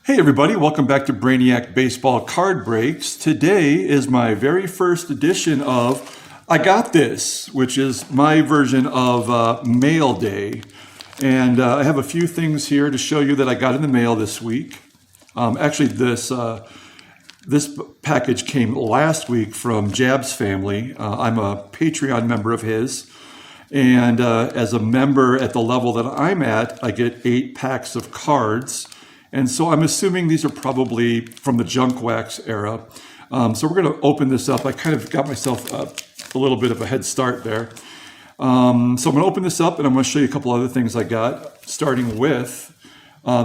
Hey everybody, welcome back to Brainiac Baseball Card Breaks. Today is my very first edition of I Got This, which is my version of Mail Day. And I have a few things here to show you that I got in the mail this week. Actually, this package came last week from Jab's family. I'm a Patreon member of his. And as a member at the level that I'm at, I get 8 packs of cards. And so I'm assuming these are probably from the junk wax era. So we're going to open this up. I kind of got myself a little bit of a head start there. So I'm going to open this up and I'm going to show you a couple other things I got, starting with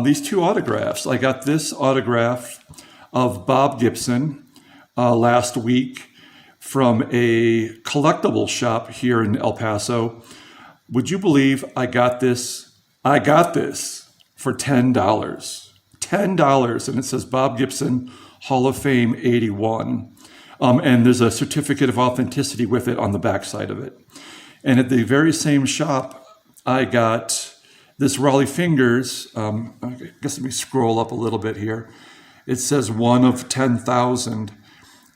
these 2 autographs. I got this autograph of Bob Gibson last week from a collectible shop here in El Paso. Would you believe I got this? I got this for $10. $10, and it says Bob Gibson Hall of Fame 81. And there's a certificate of authenticity with it on the back side of it. And at the very same shop, I got this Raleigh Fingers. I guess let me scroll up a little bit here. It says 1 of 10,000.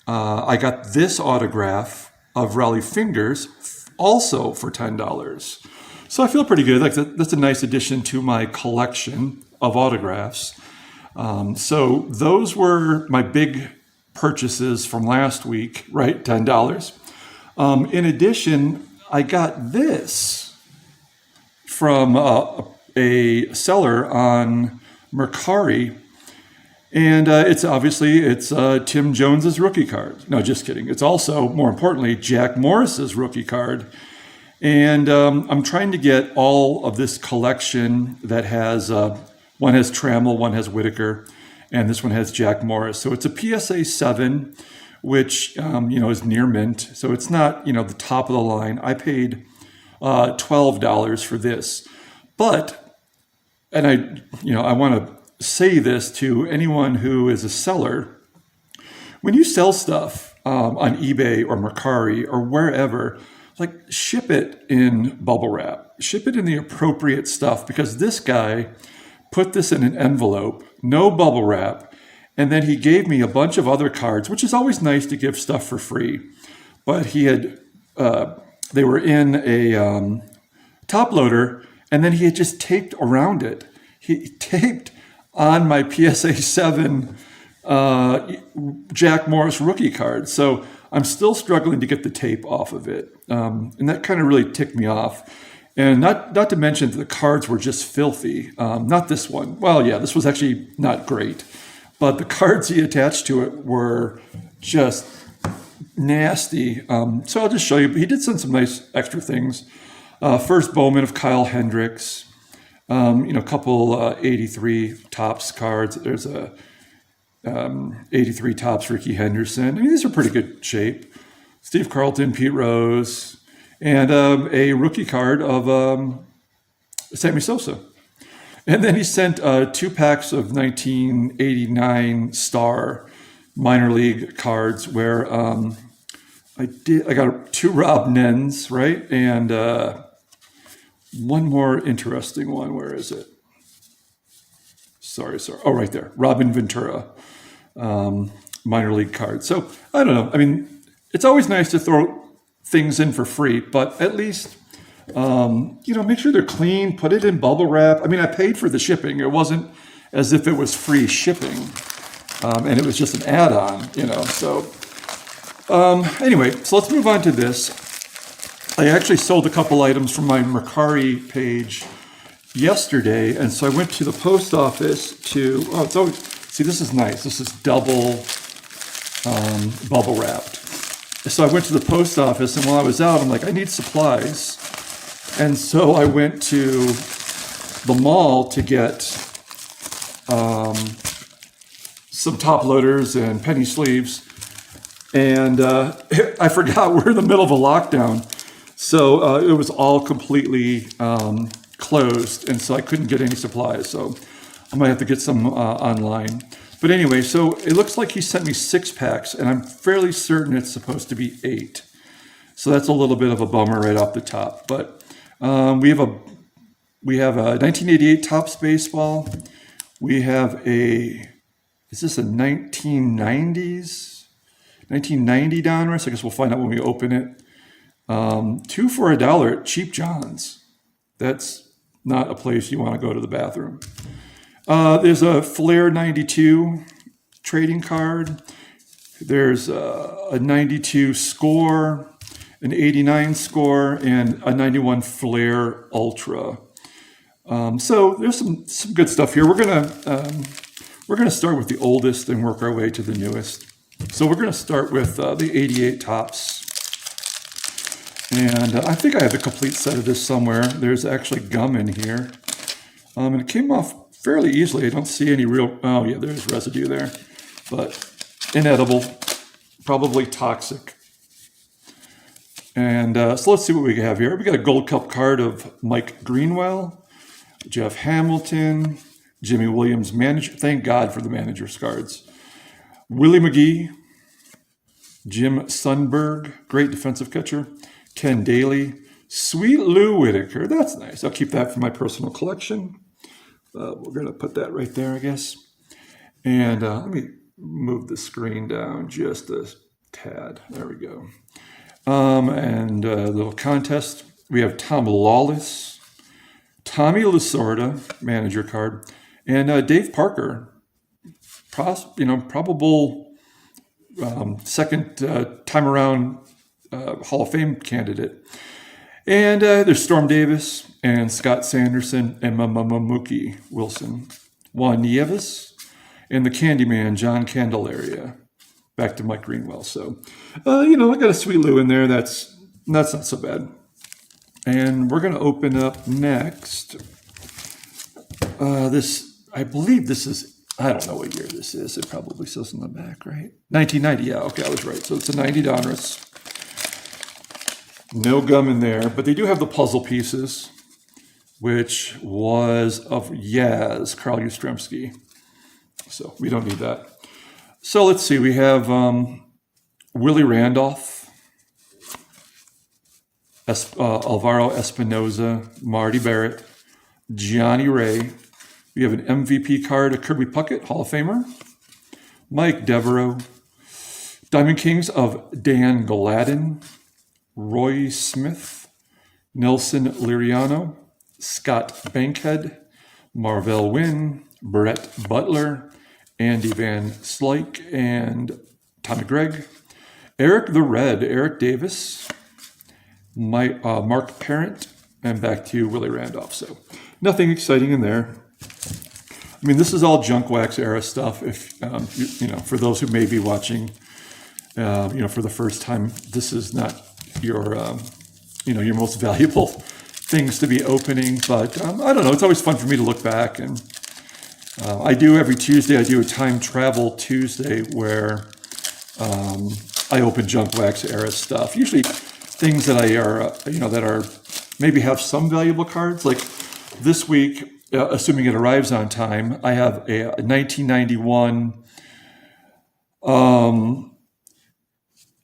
I got this autograph of Raleigh Fingers also for $10. So I feel pretty good. Like that's a nice addition to my collection of autographs. So those were my big purchases from last week, right? $10. In addition, I got this from a seller on Mercari. And it's Tim Jones's rookie card. No, just kidding. It's also, more importantly, Jack Morris's rookie card. And I'm trying to get all of this collection that has, one has Trammell, one has Whitaker, and this one has Jack Morris. So it's a PSA 7, which, is near mint. So it's not, the top of the line. I paid $12 for this. But, and I want to say this to anyone who is a seller. When you sell stuff on eBay or Mercari or wherever, like ship it in bubble wrap, ship it in the appropriate stuff, because this guy put this in an envelope, no bubble wrap, and then he gave me a bunch of other cards, which is always nice to give stuff for free. But he had, they were in a top loader, and then he had just taped around it. He taped on my PSA 7 Jack Morris rookie card. So I'm still struggling to get the tape off of it. And that kind of really ticked me off. And not to mention that the cards were just filthy. Not this one. Well, yeah, this was actually not great. But the cards he attached to it were just nasty. So I'll just show you. He did send some nice extra things. First Bowman of Kyle Hendricks. A couple 83 Topps cards. There's a 83 Topps Ricky Henderson. I mean, these are pretty good shape. Steve Carlton, Pete Rose, and a rookie card of Sammy Sosa. And then he sent 2 packs of 1989 Star minor league cards where I got 2 Rob Nens, right? And one more interesting one. Where is it? Sorry. Oh, right there. Robin Ventura, minor league card. So I don't know. I mean, it's always nice to throw things in for free, but at least, make sure they're clean, put it in bubble wrap. I mean, I paid for the shipping. It wasn't as if it was free shipping, and it was just an add-on, So anyway, so let's move on to this. I actually sold a couple items from my Mercari page yesterday, and so I went to the post office to, this is nice. This is double bubble wrapped. So I went to the post office, and while I was out, I'm like, I need supplies. And so I went to the mall to get some top loaders and penny sleeves. And I forgot we're in the middle of a lockdown. So it was all completely closed, and so I couldn't get any supplies. So I might have to get some online. But anyway, so it looks like he sent me 6 packs, and I'm fairly certain it's supposed to be 8. So that's a little bit of a bummer right off the top. But we have a 1988 Topps baseball. We have a is this a 1990 Donruss? I guess we'll find out when we open it. 2 for $1 at Cheap John's. That's not a place you want to go to the bathroom. There's a Flair 92 trading card. There's a 92 score, an 89 score, and a 91 Flair Ultra. So there's some good stuff here. We're gonna start with the oldest and work our way to the newest. So we're gonna start with the 88 Topps. And I think I have a complete set of this somewhere. There's actually gum in here. And it came off fairly easily. I don't see any real, oh yeah, there's residue there. But inedible, probably toxic. And so let's see what we have here. We got a Gold Cup card of Mike Greenwell, Jeff Hamilton, Jimmy Williams, manager. Thank God for the manager's cards. Willie McGee, Jim Sundberg, great defensive catcher. Ken Daly, Sweet Lou Whitaker. That's nice. I'll keep that for my personal collection. We're going to put that right there, I guess. And let me move the screen down just a tad. There we go. And a little contest. We have Tom Lawless, Tommy Lasorda, manager card, and Dave Parker, probable second time around Hall of Fame candidate. And there's Storm Davis and Scott Sanderson and Mookie Wilson, Juan Nieves, and the Candyman, John Candelaria. Back to Mike Greenwell. So, I got a Sweet Lou in there. That's not so bad. And we're going to open up next. I believe this is, I don't know what year this is. It probably says in the back, right? 1990. Yeah, okay, I was right. So it's a 90 Donruss. No gum in there, but they do have the puzzle pieces, which was of Yaz, Carl Yastrzemski. So we don't need that. So let's see. We have Willie Randolph, Alvaro Espinoza, Marty Barrett, Johnny Ray. We have an MVP card, a Kirby Puckett, Hall of Famer, Mike Devereaux, Diamond Kings of Dan Gladden, Roy Smith, Nelson Liriano, Scott Bankhead, Marvell Wynn, Brett Butler, Andy Van Slyke, and Tommy Gregg, Eric the Red, Eric Davis, Mark Parent, and back to Willie Randolph. So nothing exciting in there. I mean, this is all junk wax era stuff. If for those who may be watching, for the first time, this is not your your most valuable things to be opening. But I don't know. It's always fun for me to look back, and I do every Tuesday. I do a time travel Tuesday where I open junk wax era stuff. Usually things that that are maybe have some valuable cards. Like this week, assuming it arrives on time, I have a 1991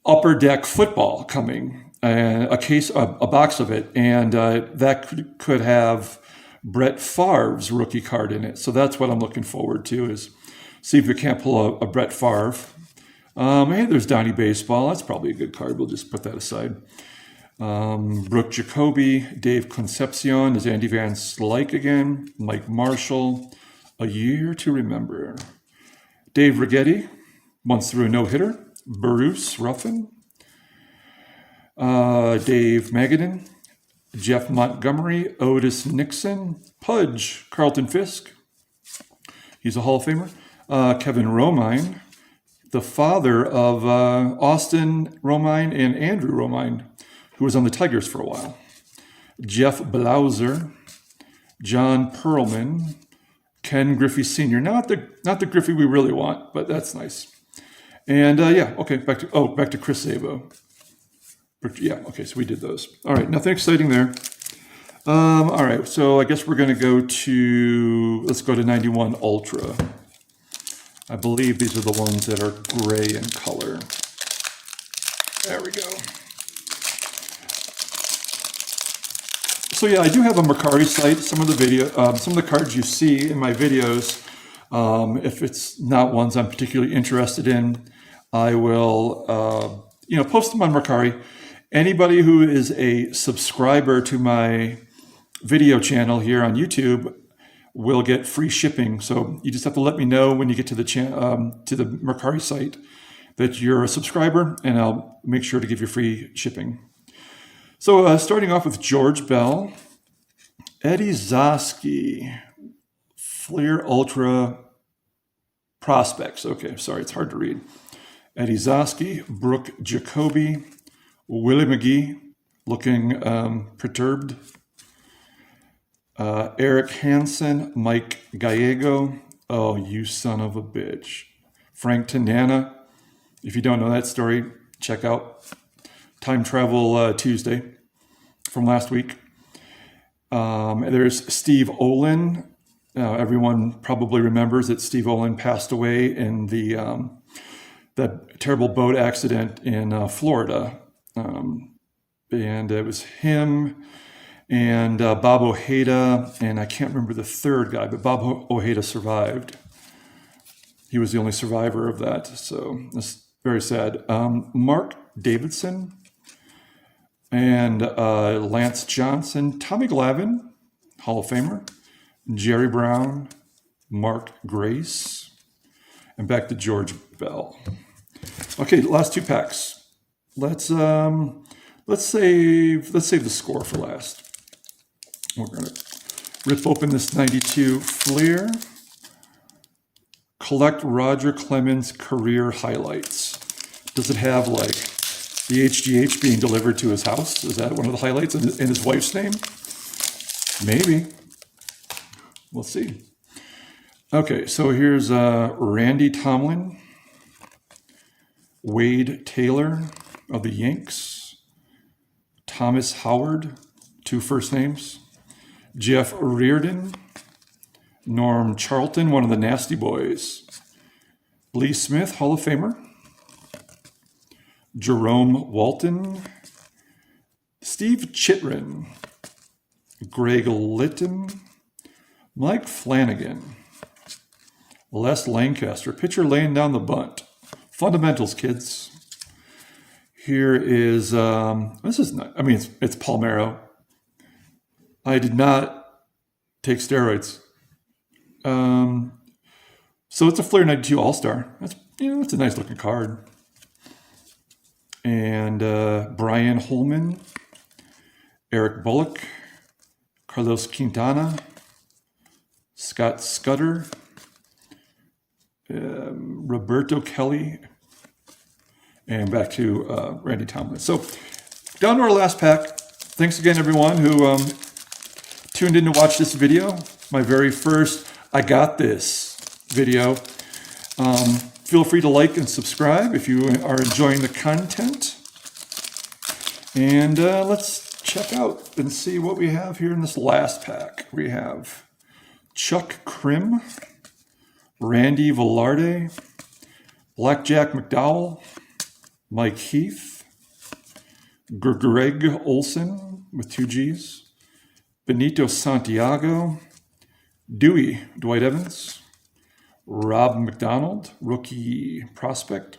Upper Deck football coming, and a box of it, and that could have Brett Favre's rookie card in it. So that's what I'm looking forward to, is see if we can't pull a Brett Favre. Hey, there's Donnie Baseball. That's probably a good card. We'll just put that aside. Brooke Jacoby, Dave Concepcion, is Andy Van Slyke again, Mike Marshall, A Year to Remember. Dave Righetti, once threw a no-hitter. Bruce Ruffin, Dave Magadan, Jeff Montgomery, Otis Nixon, Pudge, Carlton Fisk, he's a Hall of Famer, Kevin Romine, the father of Austin Romine and Andrew Romine, who was on the Tigers for a while, Jeff Blauser, John Perlman, Ken Griffey Sr., not the Griffey we really want, but that's nice. And okay, back to Chris Szabo. Yeah, okay, so we did those. All right, nothing exciting there. All right, so I guess we're going to let's go to 91 Ultra. I believe these are the ones that are gray in color. There we go. So yeah, I do have a Mercari site. Some of the cards you see in my videos, If it's not ones I'm particularly interested in, I will, post them on Mercari. Anybody who is a subscriber to my video channel here on YouTube will get free shipping. So you just have to let me know when you get to the to the Mercari site that you're a subscriber, and I'll make sure to give you free shipping. So starting off with George Bell, Eddie Zosky, Fleer Ultra Prospects. Okay, sorry, it's hard to read. Eddie Zosky, Brooke Jacoby, Willie McGee, looking perturbed. Eric Hansen, Mike Gallego. Oh, you son of a bitch. Frank Tanana. If you don't know that story, check out Time Travel Tuesday from last week. There's Steve Olin. Everyone probably remembers that Steve Olin passed away in that terrible boat accident in Florida. And it was him and Bob Ojeda, and I can't remember the third guy, but Bob Ojeda survived. He was the only survivor of that, so that's very sad. Mark Davidson and Lance Johnson, Tommy Glavine, Hall of Famer, Jerry Brown, Mark Grace, and back to George Bell. Okay, last two packs. Let's save the score for last. We're going to rip open this 92 Fleer. Collect Roger Clemens career highlights. Does it have like the HGH being delivered to his house? Is that one of the highlights in his wife's name? Maybe. We'll see. Okay, so here's Randy Tomlin, Wade Taylor of the Yanks, Thomas Howard, 2 first names, Jeff Reardon, Norm Charlton, one of the Nasty Boys, Lee Smith, Hall of Famer, Jerome Walton, Steve Chitrin, Greg Litton, Mike Flanagan, Les Lancaster, pitcher laying down the bunt. Fundamentals, kids. Here is, this is not, I mean, it's Palmeiro. I did not take steroids. So it's a Fleer 92 All-Star. That's, it's a nice looking card. And Brian Holman, Eric Bullock, Carlos Quintana, Scott Scudder, Roberto Kelly, and back to Randy Tomlin. So down to our last pack. Thanks again, everyone who tuned in to watch this video. My very first I Got This video. Feel free to like and subscribe if you are enjoying the content. And let's check out and see what we have here in this last pack. We have Chuck Krim, Randy Velarde, Blackjack McDowell, Mike Heath, Greg Olson with 2 G's, Benito Santiago, Dewey, Dwight Evans, Rob McDonald, rookie prospect,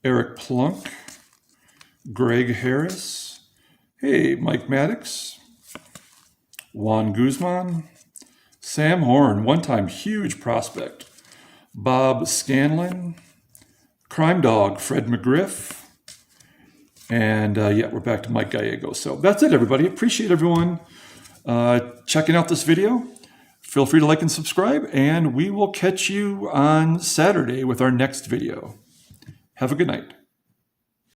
Eric Plunk, Greg Harris, hey, Mike Maddox, Juan Guzman, Sam Horn, one-time huge prospect, Bob Scanlon, Crime Dog, Fred McGriff, and yeah, we're back to Mike Gallego. So that's it, everybody. Appreciate everyone checking out this video. Feel free to like and subscribe, and we will catch you on Saturday with our next video. Have a good night.